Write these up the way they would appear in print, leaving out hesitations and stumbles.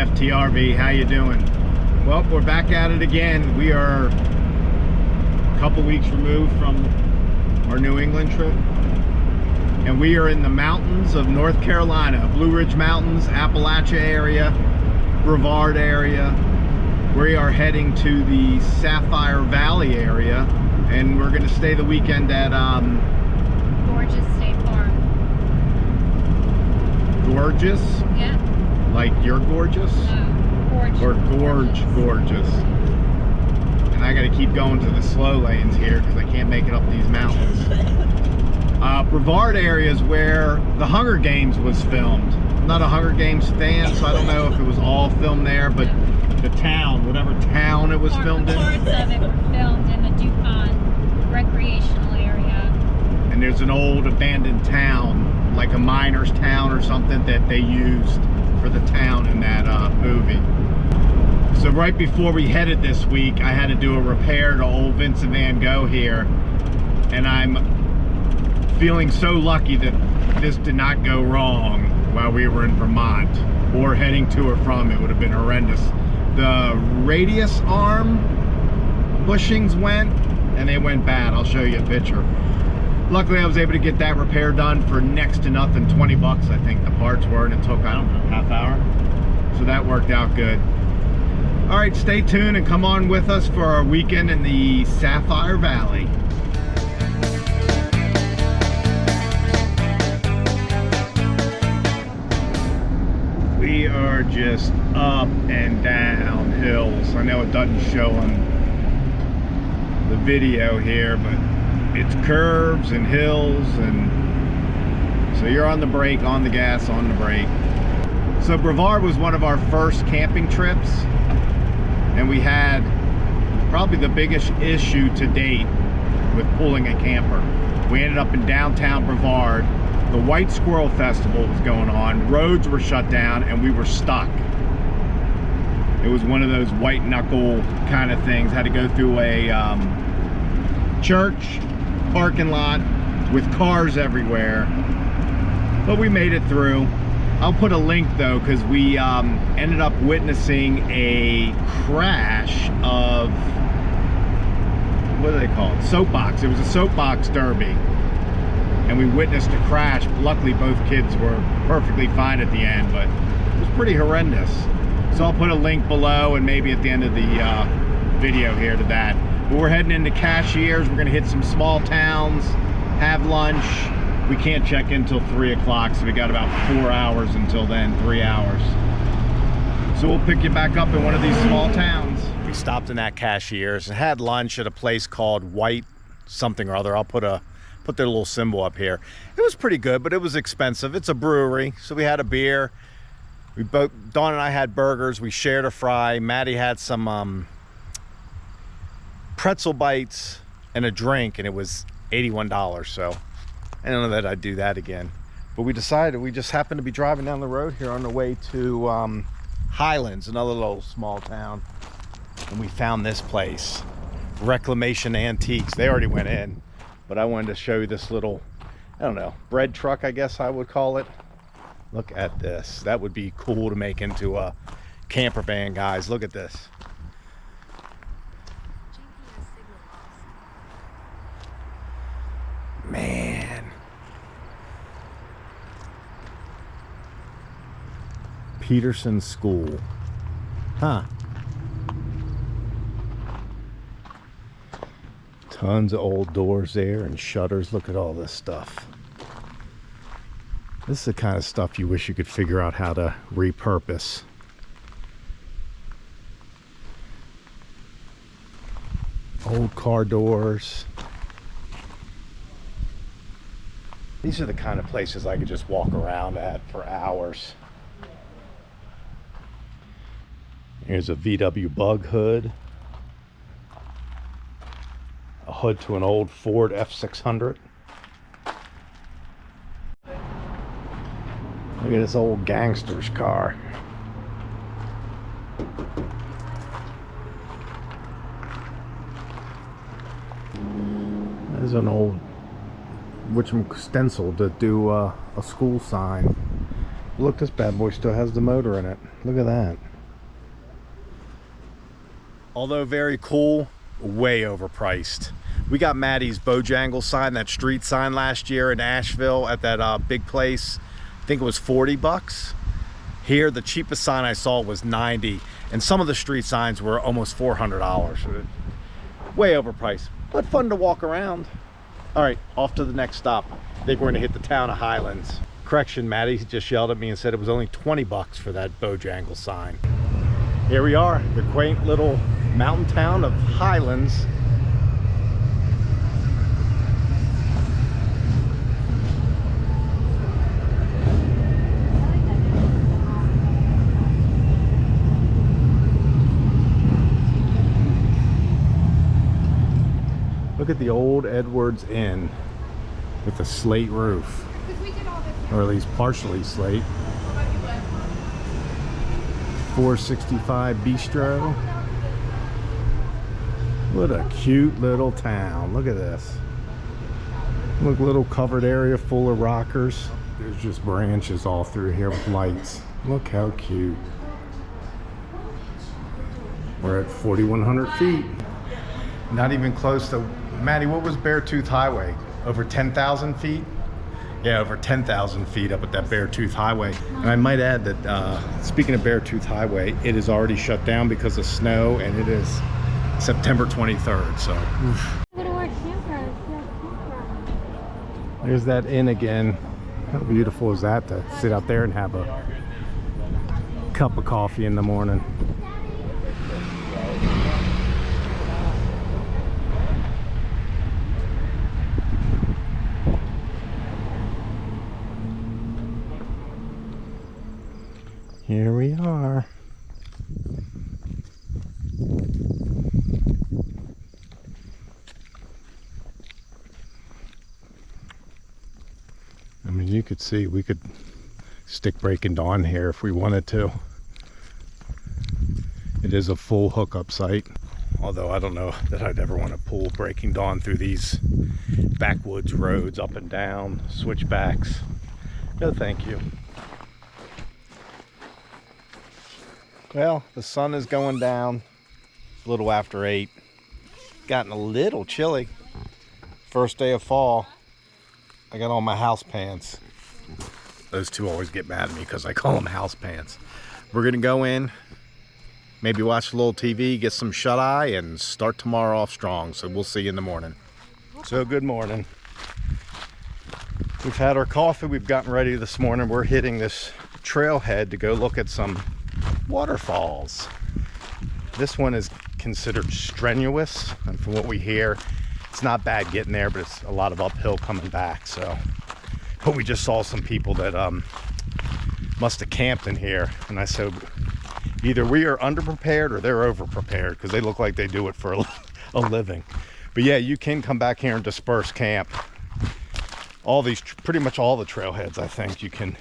FTRV, how you doing? Well, we're back at it again. We are a couple weeks removed from our New England trip, and we are in the mountains of North Carolina, Blue Ridge Mountains, Appalachia area, Brevard area. We are heading to the Sapphire Valley area, and we're going to stay the weekend at Gorges State Park. Gorges? Yeah. Like you're gorgeous? No, Gorge. Or gorgeous. And I gotta keep going to the slow lanes here because I can't make it up these mountains. Brevard area is where the Hunger Games was filmed. I'm not a Hunger Games fan, so I don't know if it was all filmed there, but the town, whatever town it was filmed in. Parts of it were filmed in the DuPont recreational area. And there's an old abandoned town, like a miner's town or something, that they used for the town in that movie. So right before we headed this week, I had to do a repair to old Vincent VanGo here, and I'm feeling so lucky that this did not go wrong while we were in Vermont, or heading to or from. It would have been horrendous. The radius arm bushings went, and they went bad. I'll show you a picture. Luckily, I was able to get that repair done for next to nothing, 20 bucks I think the parts were, and it took, I don't know, half hour. So that worked out good. All right, stay tuned and come on with us for our weekend in the Sapphire Valley. We are just up and down hills. I know it doesn't show on the video here, but it's curves and hills, and so you're on the brake, on the gas, on the brake. So Brevard was one of our first camping trips, and we had probably the biggest issue to date with pulling a camper. We ended up in downtown Brevard. The White Squirrel Festival was going on, roads were shut down, and we were stuck. It was one of those white knuckle kind of things. Had to go through a church parking lot with cars everywhere, but we made it through. I'll put a link though, because we ended up witnessing a crash of, what do they call it? Soapbox. It was a Soapbox Derby, and we witnessed a crash. Luckily both kids were perfectly fine at the end, but it was pretty horrendous. So I'll put a link below and maybe at the end of the video here to that. But we're heading into Cashiers. We're gonna hit some small towns, have lunch. We can't check in till 3 o'clock, so we got about 4 hours until then, 3 hours. So we'll pick you back up in one of these small towns. We stopped in that Cashiers and had lunch at a place called White something or other. I'll put their little symbol up here. It was pretty good, but it was expensive. It's a brewery, so we had a beer. Dawn and I had burgers. We shared a fry. Maddie had some pretzel bites and a drink, and it was $81. So I don't know that I'd do that again. But we decided, we just happened to be driving down the road here on the way to Highlands, another little small town, and we found this place, Reclamation Antiques. They already went in, but I wanted to show you this little, I don't know, bread truck, I guess I would call it. Look at this. That would be cool to make into a camper van, guys. Look at this. Man. Peterson School. Huh. Tons of old doors there and shutters. Look at all this stuff. This is the kind of stuff you wish you could figure out how to repurpose. Old car doors. These are the kind of places I could just walk around at for hours. Here's a VW Bug hood. A hood to an old Ford F600. Look at this old gangster's car. There's an old stencil to do a school sign. Look, this bad boy still has the motor in it. Look at that. Although very cool, way overpriced. We got Maddie's Bojangle sign, that street sign last year in Asheville at that big place. I think it was 40 bucks. Here, the cheapest sign I saw was 90, and some of the street signs were almost $400. Way overpriced, but fun to walk around. All right, off to the next stop. I think we're gonna hit the town of Highlands. Correction, Maddie just yelled at me and said it was only 20 bucks for that Bojangle sign. Here we are, the quaint little mountain town of Highlands. Look at the old Edwards Inn with the slate roof, or at least partially slate. 465 Bistro. What a cute little town. Look at this. Look, little covered area full of rockers. There's just branches all through here with lights. Look how cute. We're at 4,100 feet. Not even close to, Maddie, what was Beartooth Highway? Over 10,000 feet? Yeah, over 10,000 feet up at that Beartooth Highway. And I might add that, speaking of Beartooth Highway, it is already shut down because of snow, and it is September 23rd, so. There's that inn again. How beautiful is that to sit out there and have a cup of coffee in the morning. Here we are. I mean, you could see we could stick Breaking Dawn here if we wanted to. It is a full hookup site, although I don't know that I'd ever want to pull Breaking Dawn through these backwoods roads up and down, switchbacks. No, thank you. Well, the sun is going down. It's a little after 8. Gotten a little chilly. First day of fall. I got on my house pants. Those two always get mad at me because I call them house pants. We're gonna go in, maybe watch a little TV, get some shut-eye, and start tomorrow off strong. So we'll see you in the morning. So good morning. We've had our coffee. We've gotten ready this morning. We're hitting this trailhead to go look at some waterfalls. This one is considered strenuous, and from what we hear, it's not bad getting there, but it's a lot of uphill coming back. So, but we just saw some people that must have camped in here, and I said either we are underprepared or they're overprepared, because they look like they do it for a living. But yeah, you can come back here and disperse camp. All these, pretty much all the trailheads, I think you can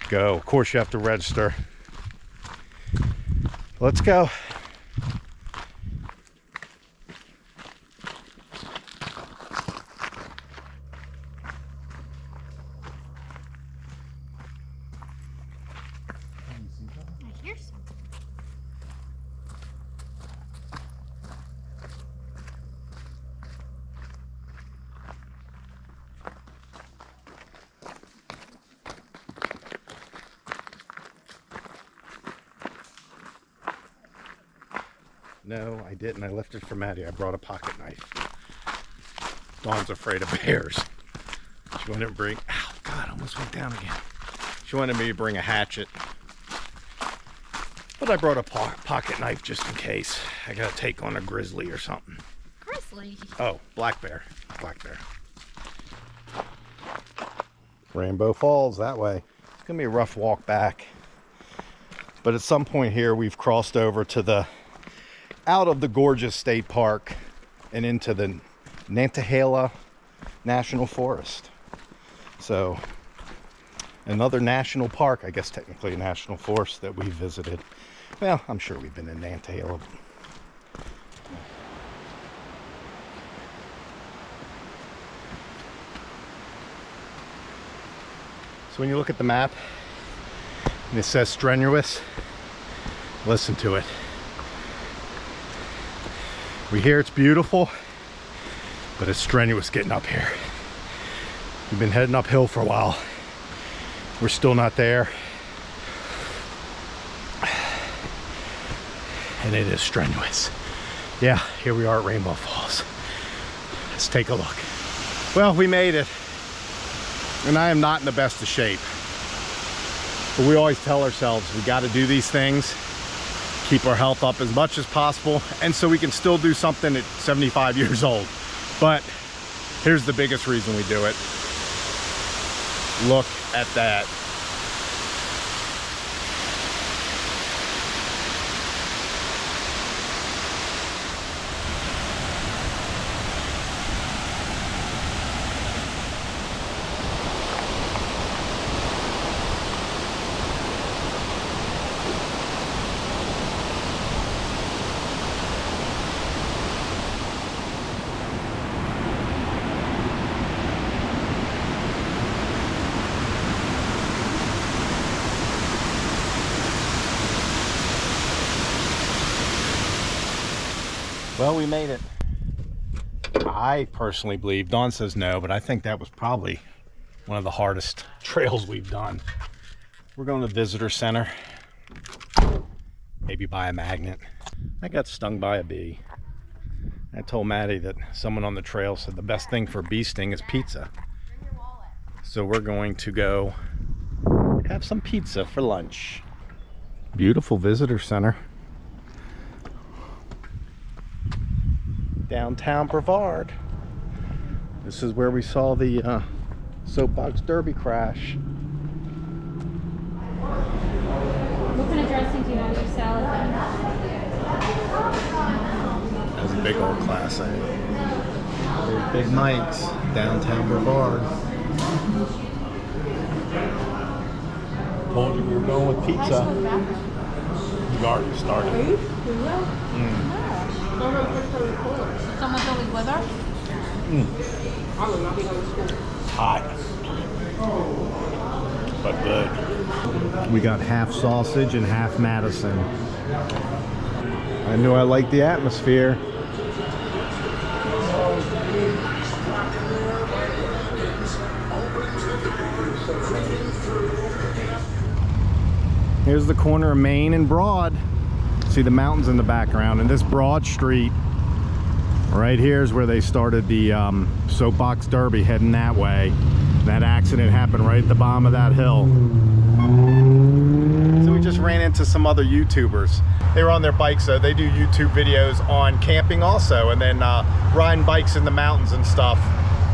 go. Of course, you have to register. Let's go. I hear some. No, I didn't. I left it for Maddie. I brought a pocket knife. Dawn's afraid of bears. She wanted to bring, oh God, I almost went down again. She wanted me to bring a hatchet. But I brought a pocket knife just in case. I gotta take on a grizzly or something. Grizzly? Oh, black bear. Black bear. Rainbow Falls that way. It's gonna be a rough walk back. But at some point here, we've crossed over to the out of the Gorges State Park and into the Nantahala National Forest. So another national park, I guess technically a national forest that we visited. Well, I'm sure we've been in Nantahala. So when you look at the map, And it says strenuous. Listen to it. We hear it's beautiful, but it's strenuous getting up here. We've been heading uphill for a while. We're still not there. And it is strenuous. Yeah, here we are at Rainbow Falls. Let's take a look. Well, we made it. And I am not in the best of shape. But we always tell ourselves we got to do these things, keep our health up as much as possible, and so we can still do something at 75 years old. But here's the biggest reason we do it. Look at that. Well, we made it. I personally believe, Dawn says no, but I think that was probably one of the hardest trails we've done. We're going to the visitor center. Maybe buy a magnet. I got stung by a bee. I told Maddie that someone on the trail said the best thing for a bee sting is pizza. So we're going to go have some pizza for lunch. Beautiful visitor center. Downtown Brevard. This is where we saw the Soapbox Derby crash. What kind of dressing do you have with your salad? That's a big old classic. There's Big Mike's, downtown Brevard. Told you we were going with pizza. You already started. Someone's always with her? Hot. But good. We got half sausage and half Madison. I knew I liked the atmosphere. Here's the corner of Main and Broad. See the mountains in the background, and this broad street right here is where they started the Soapbox Derby, heading that way. That accident happened right at the bottom of that hill. So we just ran into some other YouTubers. They were on their bikes, though. They do YouTube videos on camping also, and then riding bikes in the mountains and stuff.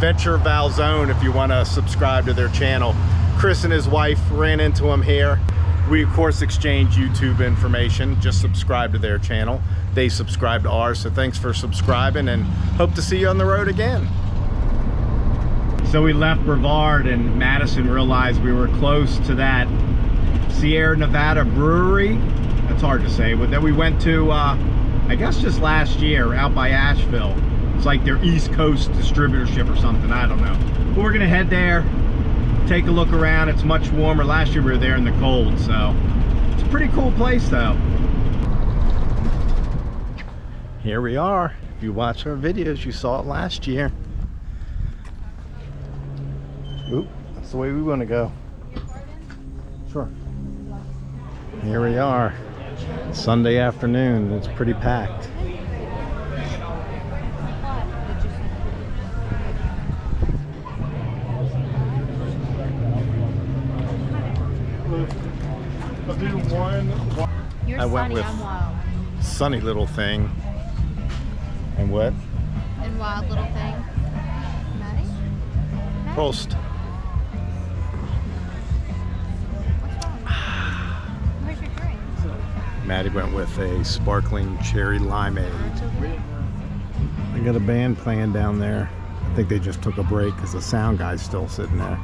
Venture Valzone, if you want to subscribe to their channel. Chris and his wife ran into him here. We of course exchange YouTube information. Just subscribe to their channel. They subscribe to ours, so thanks for subscribing, and hope to see you on the road again. So we left Brevard, and Madison realized we were close to that Sierra Nevada Brewery. That's hard to say, but then we went to I guess just last year out by Asheville. It's like their East Coast distributorship or something, I don't know. But we're gonna head there, take a look around. It's much warmer. Last year we were there in the cold, so it's a pretty cool place though. Here we are. If you watch our videos, you saw it last year. Oop, that's the way we want to go. Sure. Here we are. Sunday afternoon. It's pretty packed. You're I went sunny, with I'm wild. Sunny Little Thing. And what? And wild little thing. Maddie? Prost. Where's your drink? Maddie went with a sparkling cherry limeade. I got a band playing down there. I think they just took a break because the sound guy's still sitting there.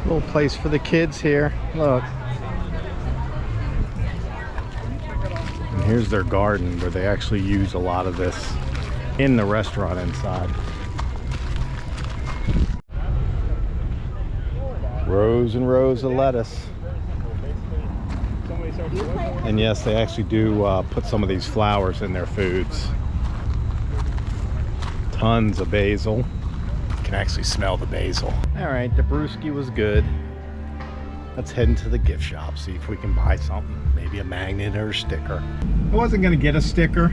Little place for the kids here. Look. And here's their garden where they actually use a lot of this in the restaurant inside. Rows and rows of lettuce. And yes, they actually do put some of these flowers in their foods. Tons of basil. You can actually smell the basil. All right, the brewski was good. Let's head into the gift shop, see if we can buy something. Maybe a magnet or a sticker. I wasn't gonna get a sticker,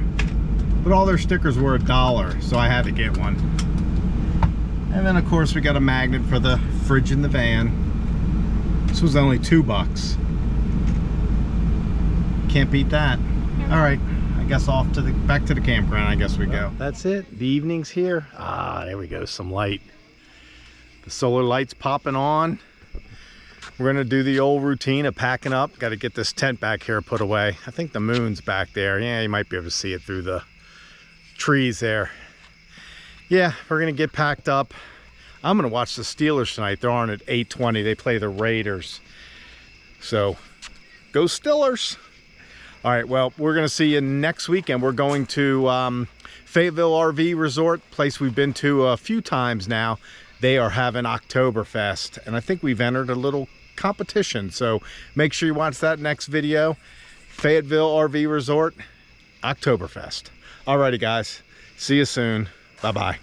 but all their stickers were $1, so I had to get one. And then of course we got a magnet for the fridge in the van. This was only $2. Can't beat that. All right, I guess back to the campground, I guess we go. That's it, the evening's here. Ah, there we go, some light. The solar light's popping on. We're gonna do the old routine of packing up. Got to get this tent back here put away. I think the moon's back there. Yeah, you might be able to see it through the trees there. Yeah, we're gonna get packed up. I'm gonna watch the Steelers tonight. They're on at 8:20. They play the Raiders. So, go Steelers. All right, well, we're gonna see you next weekend. We're going to Fayetteville RV Resort, place we've been to a few times now. They are having Oktoberfest, and I think we've entered a little competition. So make sure you watch that next video. Fayetteville RV Resort, Oktoberfest. Alrighty guys, see you soon. Bye-bye.